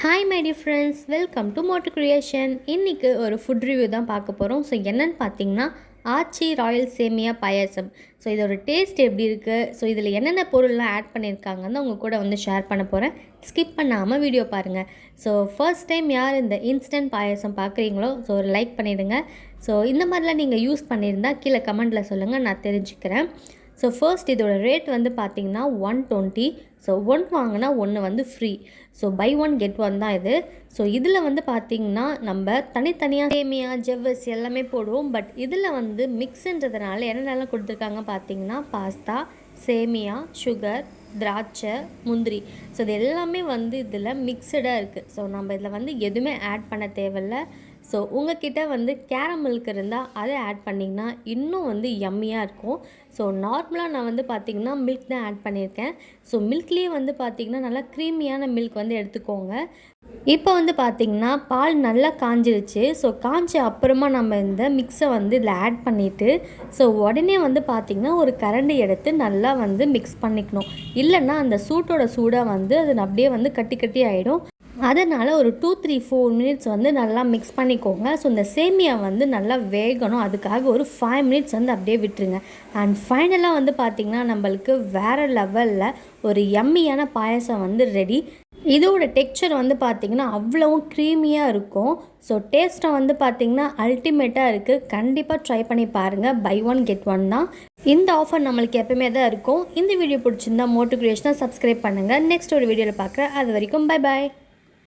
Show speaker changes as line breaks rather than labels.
Hi my dear friends, welcome to மோட்டுக்ரியேஷன். இன்றைக்கி ஒரு ஃபுட் ரிவ்யூ தான் பார்க்க போகிறோம். ஸோ என்னென்னு பார்த்தீங்கன்னா ஆச்சி ராயல் சேமியா பாயாசம். ஸோ இதோட டேஸ்ட் எப்படி இருக்குது, ஸோ இதில் என்னென்ன பொருள்லாம் ஆட் பண்ணியிருக்காங்கன்னு உங்கள் கூட வந்து ஷேர் பண்ண போகிறேன். ஸ்கிப் பண்ணாமல் வீடியோ பாருங்கள். ஸோ ஃபர்ஸ்ட் டைம் யார் இந்த இன்ஸ்டன்ட் பாயாசம் பார்க்குறீங்களோ ஸோ ஒரு லைக் பண்ணிவிடுங்க. ஸோ இந்த மாதிரிலாம் நீங்கள் யூஸ் பண்ணியிருந்தால் கீழே கமெண்ட்டில் சொல்லுங்கள், நான் தெரிஞ்சுக்கிறேன். ஸோ ஃபர்ஸ்ட் இதோட ரேட் வந்து பார்த்திங்கன்னா 120. ஸோ 1 வாங்கினா 1 வந்து ஃப்ரீ. ஸோ பை 1 கெட் 1 தான் இது. ஸோ இதில் வந்து பார்த்திங்கன்னா நம்ம தனித்தனியாக சேமியா ஜவ்வரிசி எல்லாமே போடுவோம். பட் இதில் வந்து மிக்ஸுன்றதுனால என்னென்னலாம் கொடுத்துருக்காங்க பார்த்திங்கன்னா பாஸ்தா, சேமியா, சுகர், திராட்சை, முந்திரி. ஸோ இது எல்லாமே வந்து இதில் மிக்சடாக இருக்குது. ஸோ நம்ம இதில் வந்து எதுவுமே ஆட் பண்ண தேவையில்லை. ஸோ உங்கள்கிட்ட வந்து கேரம் மில்க் இருந்தால் அதை ஆட் பண்ணிங்கன்னா இன்னும் வந்து யம்மியாக இருக்கும். ஸோ நார்மலாக நான் வந்து பார்த்திங்கன்னா மில்க் தான் ஆட் பண்ணியிருக்கேன். ஸோ மில்க்லேயே வந்து பார்த்திங்கன்னா நல்லா க்ரீமியான மில்க் வந்து எடுத்துக்கோங்க. இப்போ வந்து பார்த்திங்கன்னா பால் நல்லா காஞ்சிருச்சு. ஸோ காய்ஞ்ச அப்புறமா நம்ம இந்த மிக்ஸை வந்து இதில் ஆட் பண்ணிவிட்டு ஸோ உடனே வந்து பார்த்திங்கன்னா ஒரு கரண்டி எடுத்து நல்லா வந்து மிக்ஸ் பண்ணிக்கணும். இல்லைன்னா அந்த சூட்டோட சூடாக வந்து அது அப்படியே வந்து கட்டி கட்டி ஆகிடும். அதனால் ஒரு 2-3-4 மினிட்ஸ் வந்து நல்லா மிக்ஸ் பண்ணிக்கோங்க. ஸோ இந்த சேமியா வந்து நல்லா வேகணும், அதுக்காக ஒரு 5 மினிட்ஸ் வந்து அப்படியே விட்டுருங்க. அண்ட் ஃபைனலாக வந்து பார்த்திங்கன்னா நம்மளுக்கு வேறு லெவலில் ஒரு யம்மியான பாயசம் வந்து ரெடி. இதோட டெக்ஸ்சர் வந்து பார்த்திங்கன்னா அவ்வளவும் க்ரீமியாக இருக்கும். ஸோ டேஸ்ட்டாக வந்து பார்த்திங்கன்னா அல்டிமேட்டாக இருக்குது. கண்டிப்பாக ட்ரை பண்ணி பாருங்கள். பை 1 கெட் 1 தான். இந்த ஆஃபர் நம்மளுக்கு எப்பவுமே தான் இருக்கும். இந்த வீடியோ பிடிச்சிருந்தா மோட்டுக்ரியேஷனை சப்ஸ்கிரைப் பண்ணுங்கள். நெக்ஸ்ட் ஒரு வீடியோவில் பார்க்குறேன். அது வரைக்கும் பை பாய்.